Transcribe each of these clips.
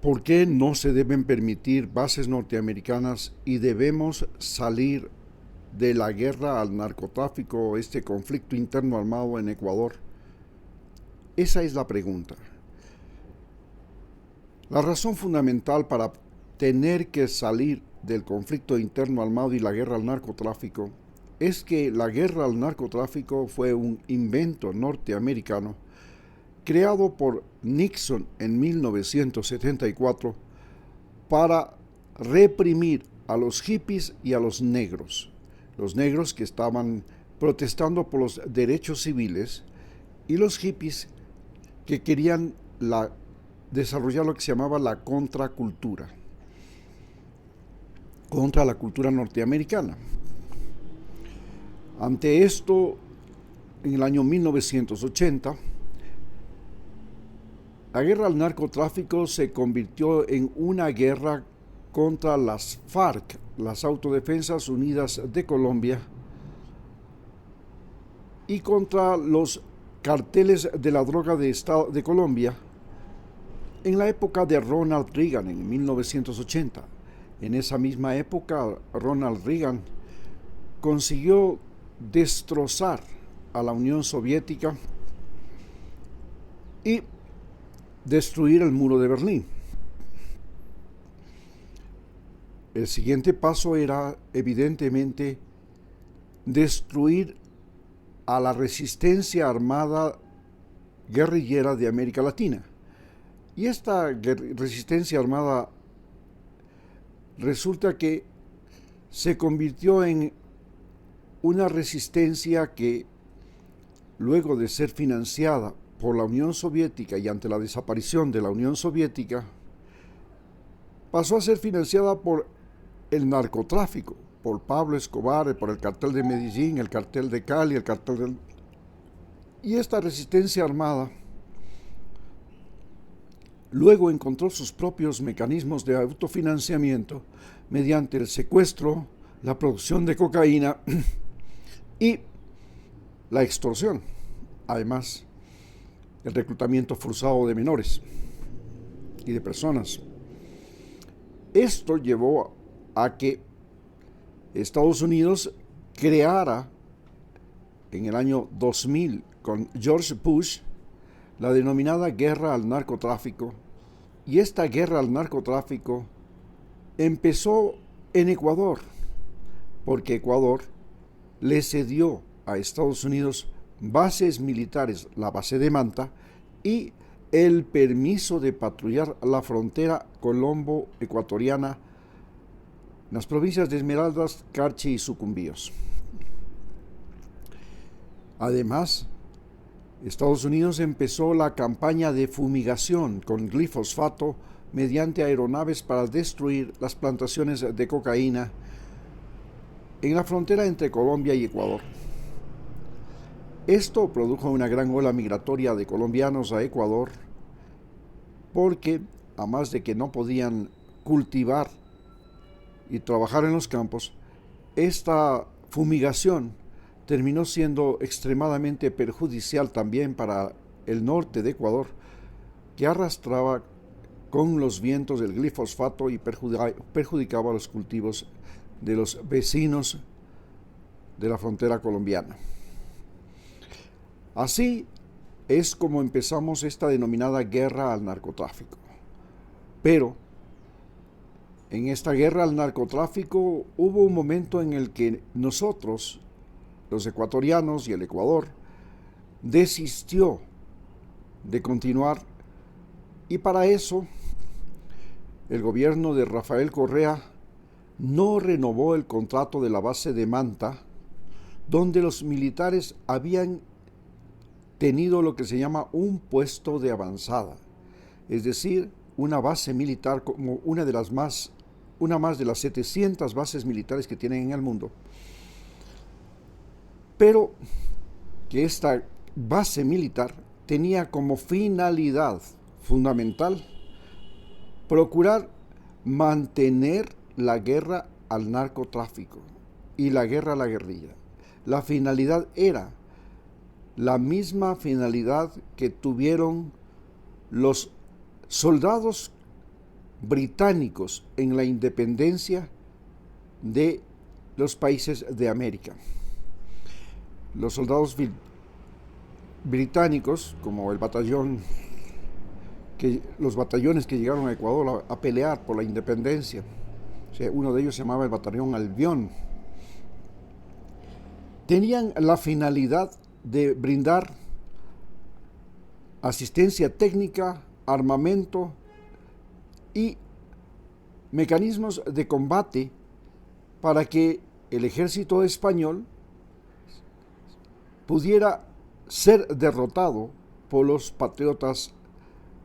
¿Por qué no se deben permitir bases norteamericanas y debemos salir de la guerra al narcotráfico, este conflicto interno armado en Ecuador? Esa es la pregunta. La razón fundamental para tener que salir del conflicto interno armado y la guerra al narcotráfico es que la guerra al narcotráfico fue un invento norteamericano creado por Nixon en 1974 para reprimir a los hippies y a los negros que estaban protestando por los derechos civiles y los hippies que querían desarrollar lo que se llamaba la contracultura, contra la cultura norteamericana. Ante esto, en el año 1980, la guerra al narcotráfico se convirtió en una guerra contra las FARC, las Autodefensas Unidas de Colombia, y contra los carteles de la droga de Colombia en la época de Ronald Reagan, en 1980. En esa misma época, Ronald Reagan consiguió destrozar a la Unión Soviética y destruir el muro de Berlín. El siguiente paso era, evidentemente, destruir a la resistencia armada guerrillera de América Latina. Y esta resistencia armada resulta que se convirtió en una resistencia que, luego de ser financiada por la Unión Soviética y ante la desaparición de la Unión Soviética, pasó a ser financiada por el narcotráfico, por Pablo Escobar, por el cartel de Medellín, el cartel de Cali, el cartel del... Y esta resistencia armada luego encontró sus propios mecanismos de autofinanciamiento mediante el secuestro, la producción de cocaína y la extorsión. Además, el reclutamiento forzado de menores y de personas. Esto llevó a que Estados Unidos creara en el año 2000 con George Bush la denominada guerra al narcotráfico, y esta guerra al narcotráfico empezó en Ecuador, porque Ecuador le cedió a Estados Unidos bases militares, la base de Manta, y el permiso de patrullar la frontera colombo-ecuatoriana en las provincias de Esmeraldas, Carchi y Sucumbíos. Además, Estados Unidos empezó la campaña de fumigación con glifosfato mediante aeronaves para destruir las plantaciones de cocaína en la frontera entre Colombia y Ecuador. Esto produjo una gran ola migratoria de colombianos a Ecuador porque, a más de que no podían cultivar y trabajar en los campos, esta fumigación terminó siendo extremadamente perjudicial también para el norte de Ecuador, que arrastraba con los vientos el glifosfato y perjudicaba los cultivos de los vecinos de la frontera colombiana. Así es como empezamos esta denominada guerra al narcotráfico. Pero en esta guerra al narcotráfico hubo un momento en el que nosotros, los ecuatorianos y el Ecuador, desistió de continuar, y para eso el gobierno de Rafael Correa no renovó el contrato de la base de Manta, donde los militares habían tenido lo que se llama un puesto de avanzada, es decir, una base militar como una más de las 700 bases militares que tienen en el mundo. Pero que esta base militar tenía como finalidad fundamental procurar mantener la guerra al narcotráfico y la guerra a la guerrilla. La finalidad era la misma finalidad que tuvieron los soldados británicos en la independencia de los países de América. Los soldados británicos, como los batallones que llegaron a Ecuador a pelear por la independencia, o sea, uno de ellos se llamaba el batallón Albión, tenían la finalidad de brindar asistencia técnica, armamento y mecanismos de combate para que el ejército español pudiera ser derrotado por los patriotas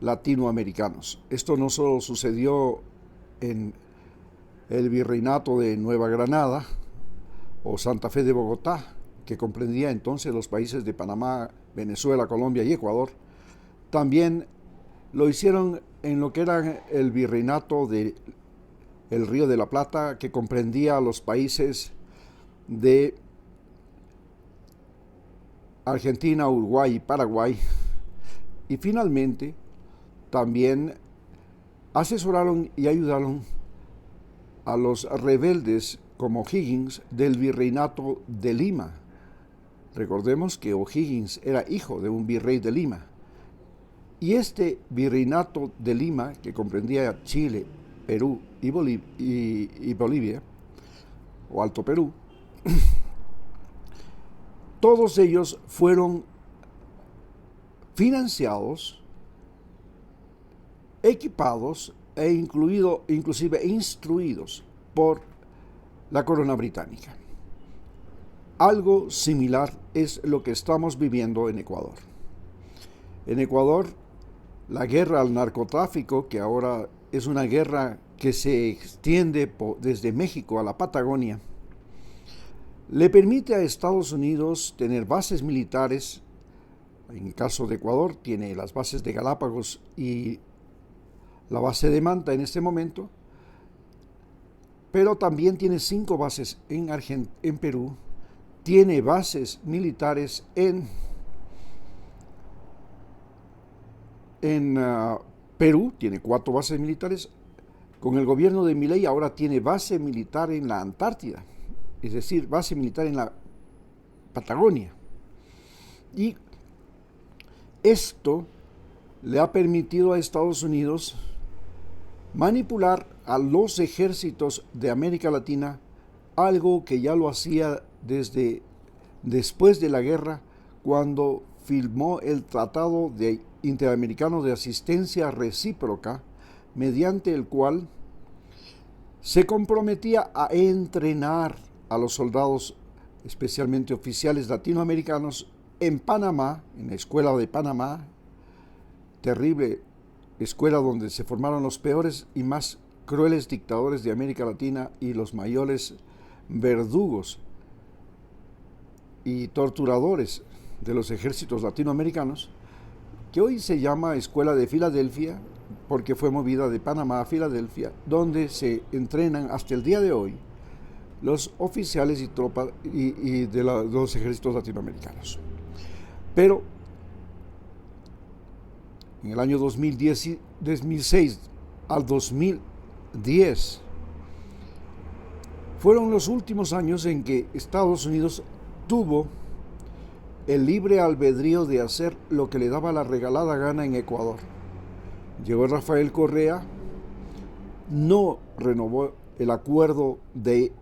latinoamericanos. Esto no solo sucedió en el Virreinato de Nueva Granada o Santa Fe de Bogotá, que comprendía entonces los países de Panamá, Venezuela, Colombia y Ecuador. También lo hicieron en lo que era el Virreinato del Río de la Plata, que comprendía los países de Argentina, Uruguay y Paraguay. Y finalmente también asesoraron y ayudaron a los rebeldes como O'Higgins del Virreinato de Lima. Recordemos que O'Higgins era hijo de un virrey de Lima. Y este Virreinato de Lima, que comprendía Chile, Perú y Bolivia, o Alto Perú, todos ellos fueron financiados, equipados e inclusive instruidos por la corona británica. Algo similar es lo que estamos viviendo en Ecuador. En Ecuador, la guerra al narcotráfico, que ahora es una guerra que se extiende desde México a la Patagonia, le permite a Estados Unidos tener bases militares. En el caso de Ecuador, tiene las bases de Galápagos y la base de Manta en este momento, pero también tiene 5 bases en Perú, tiene bases militares en Perú, tiene 4 bases militares. Con el gobierno de Milei ahora tiene base militar en la Antártida, es decir, base militar en la Patagonia. Y esto le ha permitido a Estados Unidos manipular a los ejércitos de América Latina, algo que ya lo hacía desde después de la guerra, cuando firmó el Tratado Interamericano de Asistencia Recíproca, mediante el cual se comprometía a entrenar a los soldados, especialmente oficiales latinoamericanos, en Panamá, en la escuela de Panamá, terrible escuela donde se formaron los peores y más crueles dictadores de América Latina y los mayores verdugos y torturadores de los ejércitos latinoamericanos, que hoy se llama Escuela de Filadelfia, porque fue movida de Panamá a Filadelfia, donde se entrenan hasta el día de hoy los oficiales y tropas de los ejércitos latinoamericanos. Pero en el año 2006 al 2010 fueron los últimos años en que Estados Unidos tuvo el libre albedrío de hacer lo que le daba la regalada gana en Ecuador. Llegó Rafael Correa, no renovó el acuerdo de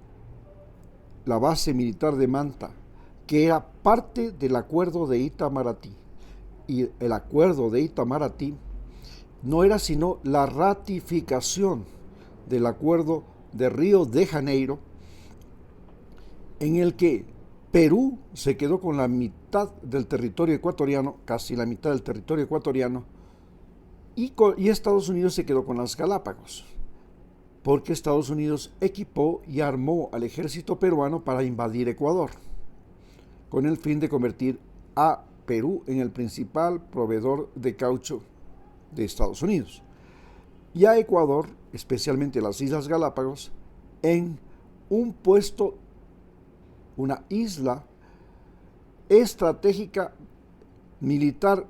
la base militar de Manta, que era parte del acuerdo de Itamaraty. Y el acuerdo de Itamaraty no era sino la ratificación del acuerdo de Río de Janeiro, en el que Perú se quedó con la mitad del territorio ecuatoriano, casi la mitad del territorio ecuatoriano, y Estados Unidos se quedó con las Galápagos, porque Estados Unidos equipó y armó al ejército peruano para invadir Ecuador, con el fin de convertir a Perú en el principal proveedor de caucho de Estados Unidos, y a Ecuador, especialmente las Islas Galápagos, en un puesto, una isla estratégica militar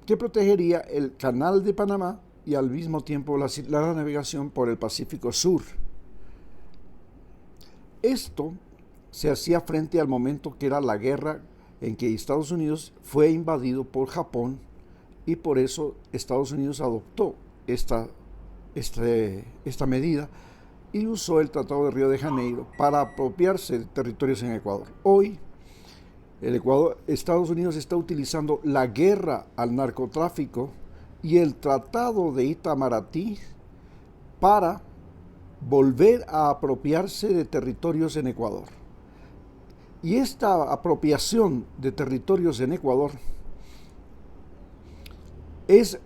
que protegería el canal de Panamá y al mismo tiempo la navegación por el Pacífico Sur. Esto se hacía frente al momento que era la guerra en que Estados Unidos fue invadido por Japón, y por eso Estados Unidos adoptó esta medida y usó el Tratado de Río de Janeiro para apropiarse de territorios en Ecuador. Hoy, Estados Unidos está utilizando la guerra al narcotráfico y el Tratado de Itamaraty para volver a apropiarse de territorios en Ecuador. Y esta apropiación de territorios en Ecuador es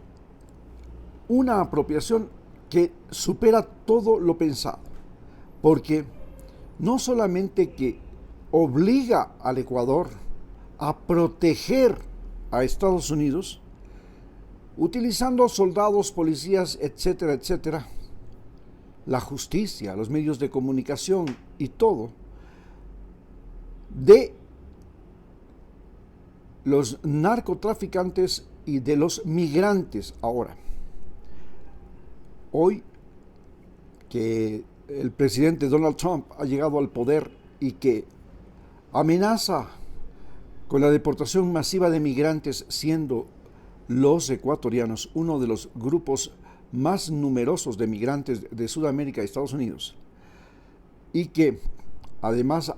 una apropiación que supera todo lo pensado, porque no solamente que obliga al Ecuador a proteger a Estados Unidos, utilizando soldados, policías, etcétera, etcétera, la justicia, los medios de comunicación y todo, de los narcotraficantes y de los migrantes ahora. Hoy que el presidente Donald Trump ha llegado al poder y que amenaza con la deportación masiva de migrantes, siendo los ecuatorianos uno de los grupos más numerosos de migrantes de Sudamérica y Estados Unidos, y que además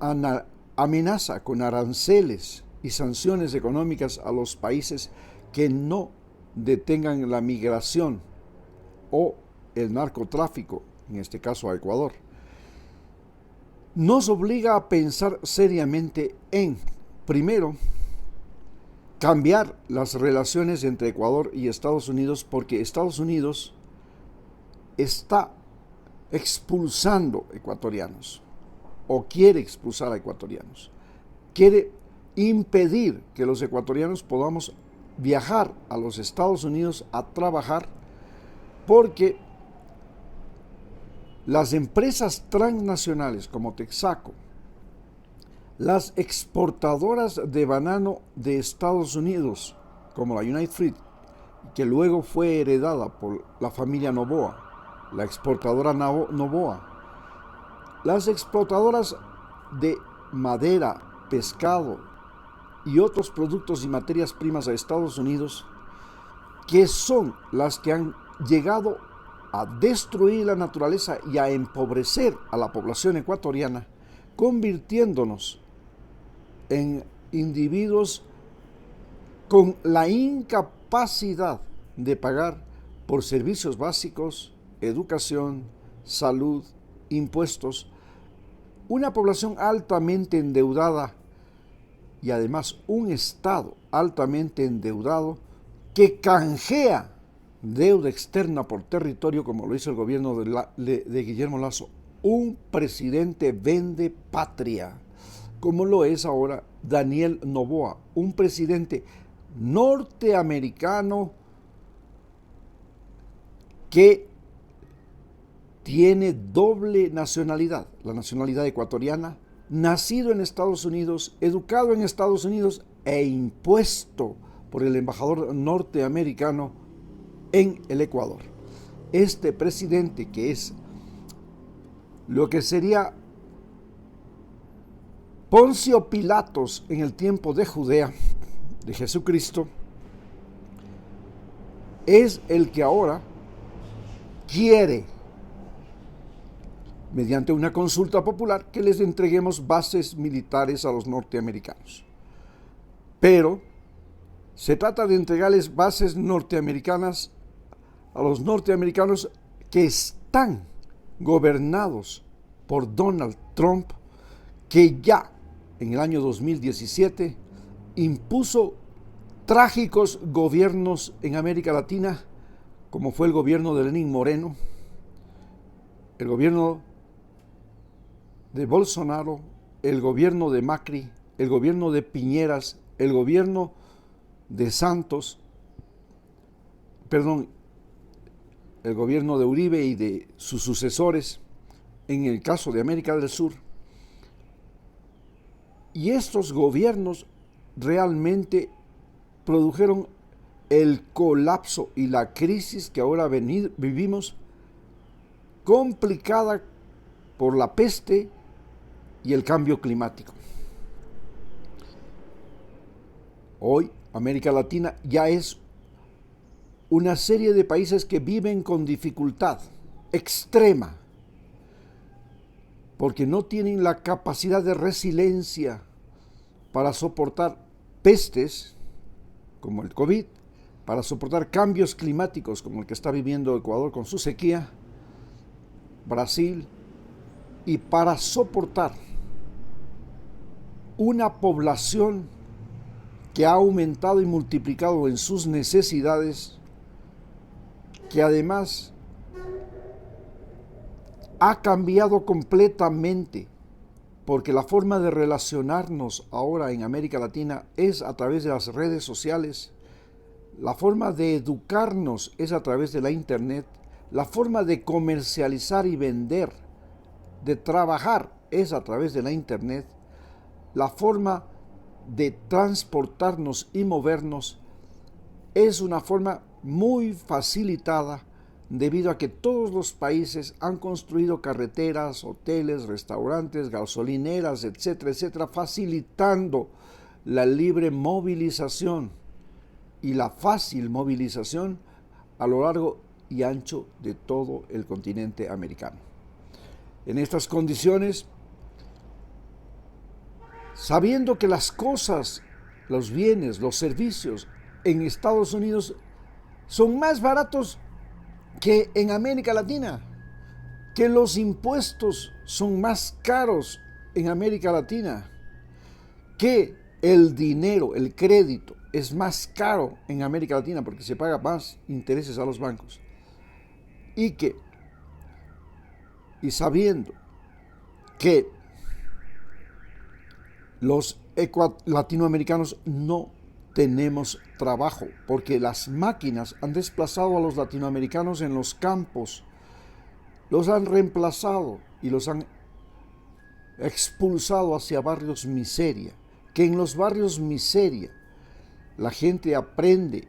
amenaza con aranceles y sanciones económicas a los países que no detengan la migración o el narcotráfico, en este caso a Ecuador, nos obliga a pensar seriamente en, primero, cambiar las relaciones entre Ecuador y Estados Unidos, porque Estados Unidos está expulsando ecuatorianos, o quiere expulsar a ecuatorianos, quiere impedir que los ecuatorianos podamos viajar a los Estados Unidos a trabajar, porque las empresas transnacionales como Texaco, las exportadoras de banano de Estados Unidos, como la United Fruit, que luego fue heredada por la familia Noboa, la exportadora Noboa, las exportadoras de madera, pescado y otros productos y materias primas a Estados Unidos, que son las que han llegado a destruir la naturaleza y a empobrecer a la población ecuatoriana, convirtiéndonos en individuos con la incapacidad de pagar por servicios básicos, educación, salud, impuestos, una población altamente endeudada y además un Estado altamente endeudado que canjea deuda externa por territorio, como lo hizo el gobierno de Guillermo Lasso, un presidente vende patria, como lo es ahora Daniel Noboa, un presidente norteamericano que tiene doble nacionalidad, la nacionalidad ecuatoriana, nacido en Estados Unidos, educado en Estados Unidos e impuesto por el embajador norteamericano en el Ecuador. Este presidente, que es lo que sería Poncio Pilatos en el tiempo de Judea, de Jesucristo, es el que ahora quiere, mediante una consulta popular, que les entreguemos bases militares a los norteamericanos. Pero se trata de entregarles bases norteamericanas a los norteamericanos que están gobernados por Donald Trump, que ya en el año 2017 impuso trágicos gobiernos en América Latina, como fue el gobierno de Lenín Moreno, el gobierno de Bolsonaro, el gobierno de Macri, el gobierno de Piñeras, el gobierno de Santos, el gobierno de Uribe y de sus sucesores, en el caso de América del Sur. Y estos gobiernos realmente produjeron el colapso y la crisis que ahora vivimos, complicada por la peste y el cambio climático. Hoy América Latina ya es una serie de países que viven con dificultad extrema porque no tienen la capacidad de resiliencia para soportar pestes como el COVID, para soportar cambios climáticos como el que está viviendo Ecuador con su sequía, Brasil, y para soportar una población que ha aumentado y multiplicado en sus necesidades, que además ha cambiado completamente, porque la forma de relacionarnos ahora en América Latina es a través de las redes sociales, la forma de educarnos es a través de la internet, la forma de comercializar y vender, de trabajar es a través de la internet, la forma de transportarnos y movernos es una forma muy facilitada debido a que todos los países han construido carreteras, hoteles, restaurantes, gasolineras, etcétera, etcétera, facilitando la libre movilización y la fácil movilización a lo largo y ancho de todo el continente americano. En estas condiciones, sabiendo que las cosas, los bienes, los servicios en Estados Unidos son más baratos que en América Latina, que los impuestos son más caros en América Latina, que el dinero, el crédito es más caro en América Latina porque se paga más intereses a los bancos, y sabiendo que los latinoamericanos no tenemos trabajo, porque las máquinas han desplazado a los latinoamericanos en los campos, los han reemplazado y los han expulsado hacia barrios miseria, que en los barrios miseria la gente aprende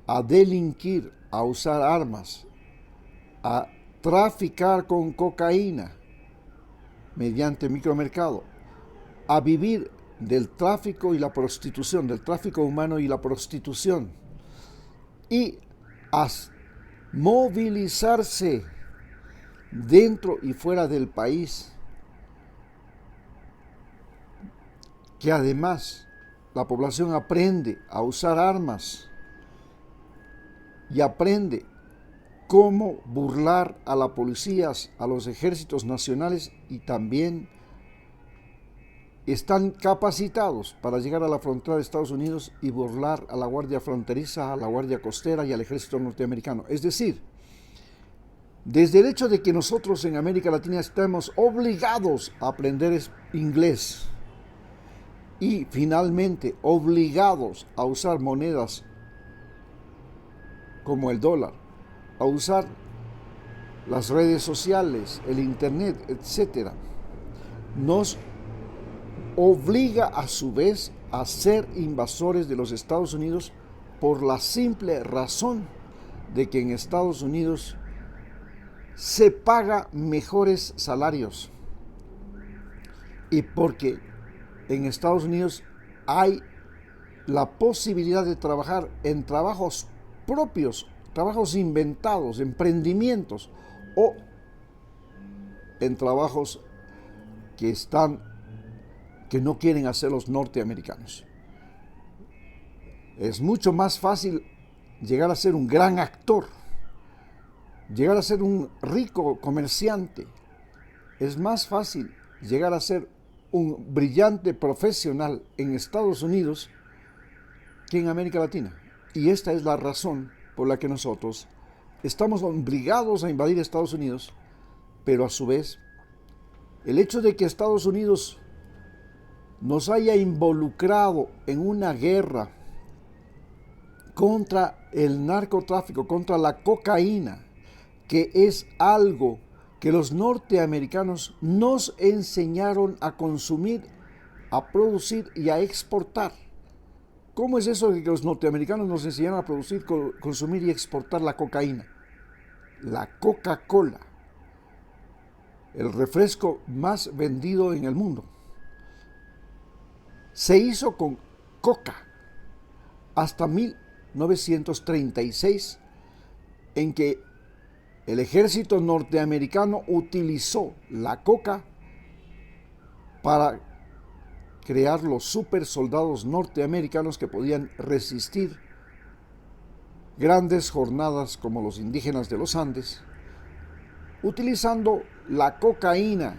a delinquir, a usar armas, a traficar con cocaína mediante micromercado, a vivir del tráfico y la prostitución, del tráfico humano y la prostitución, y a movilizarse dentro y fuera del país, que además la población aprende a usar armas y aprende cómo burlar a las policías, a los ejércitos nacionales, y también están capacitados para llegar a la frontera de Estados Unidos y burlar a la Guardia Fronteriza, a la Guardia Costera y al ejército norteamericano. Es decir, desde el hecho de que nosotros en América Latina estamos obligados a aprender inglés y finalmente obligados a usar monedas como el dólar, a usar las redes sociales, el internet, etc., nos obliga a su vez a ser invasores de los Estados Unidos por la simple razón de que en Estados Unidos se paga mejores salarios y porque en Estados Unidos hay la posibilidad de trabajar en trabajos propios, trabajos inventados, emprendimientos o en trabajos que no quieren hacer los norteamericanos. Es mucho más fácil llegar a ser un gran actor, llegar a ser un rico comerciante. Es más fácil llegar a ser un brillante profesional en Estados Unidos que en América Latina. Y esta es la razón por la que nosotros estamos obligados a invadir Estados Unidos, pero a su vez, el hecho de que Estados Unidos nos haya involucrado en una guerra contra el narcotráfico, contra la cocaína, que es algo que los norteamericanos nos enseñaron a consumir, a producir y a exportar. ¿Cómo es eso de que los norteamericanos nos enseñaron a producir, consumir y exportar la cocaína? La Coca-Cola, el refresco más vendido en el mundo, se hizo con coca hasta 1936, en que el ejército norteamericano utilizó la coca para crear los super soldados norteamericanos que podían resistir grandes jornadas como los indígenas de los Andes, utilizando la cocaína,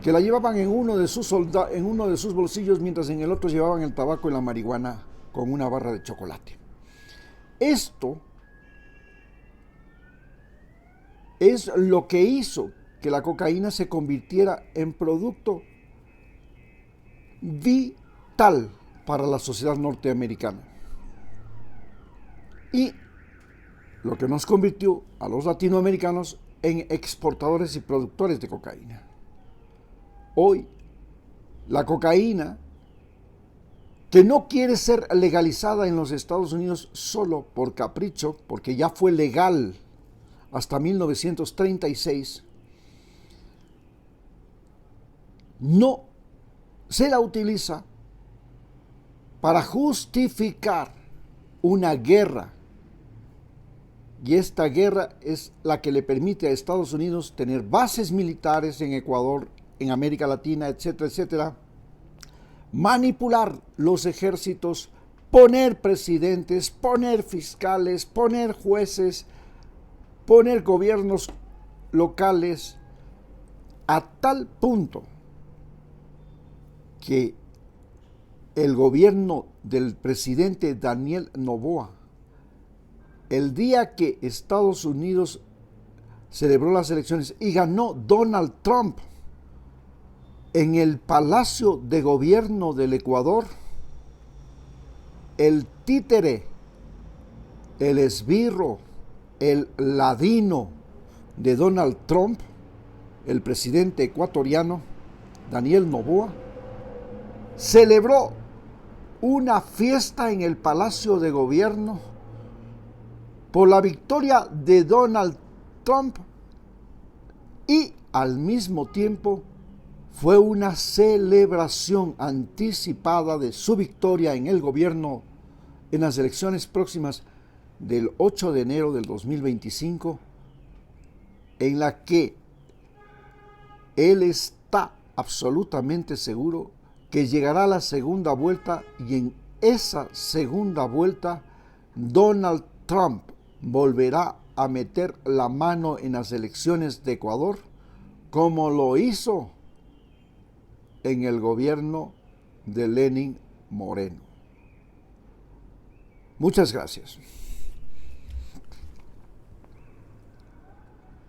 que la llevaban en uno de sus bolsillos, mientras en el otro llevaban el tabaco y la marihuana con una barra de chocolate. Esto es lo que hizo que la cocaína se convirtiera en producto vital para la sociedad norteamericana. Y lo que nos convirtió a los latinoamericanos en exportadores y productores de cocaína. Hoy, la cocaína, que no quiere ser legalizada en los Estados Unidos solo por capricho, porque ya fue legal hasta 1936, no se la utiliza para justificar una guerra. Y esta guerra es la que le permite a Estados Unidos tener bases militares en Ecuador, en América Latina, etcétera, etcétera, manipular los ejércitos, poner presidentes, poner fiscales, poner jueces, poner gobiernos locales, a tal punto que el gobierno del presidente Daniel Noboa, el día que Estados Unidos celebró las elecciones y ganó Donald Trump, en el Palacio de Gobierno del Ecuador, el títere, el esbirro, el ladino de Donald Trump, el presidente ecuatoriano, Daniel Noboa, celebró una fiesta en el Palacio de Gobierno por la victoria de Donald Trump, y al mismo tiempo fue una celebración anticipada de su victoria en el gobierno en las elecciones próximas del 8 de enero del 2025, en la que él está absolutamente seguro que llegará la segunda vuelta, y en esa segunda vuelta Donald Trump volverá a meter la mano en las elecciones de Ecuador, como lo hizo en el gobierno de Lenín Moreno. Muchas gracias.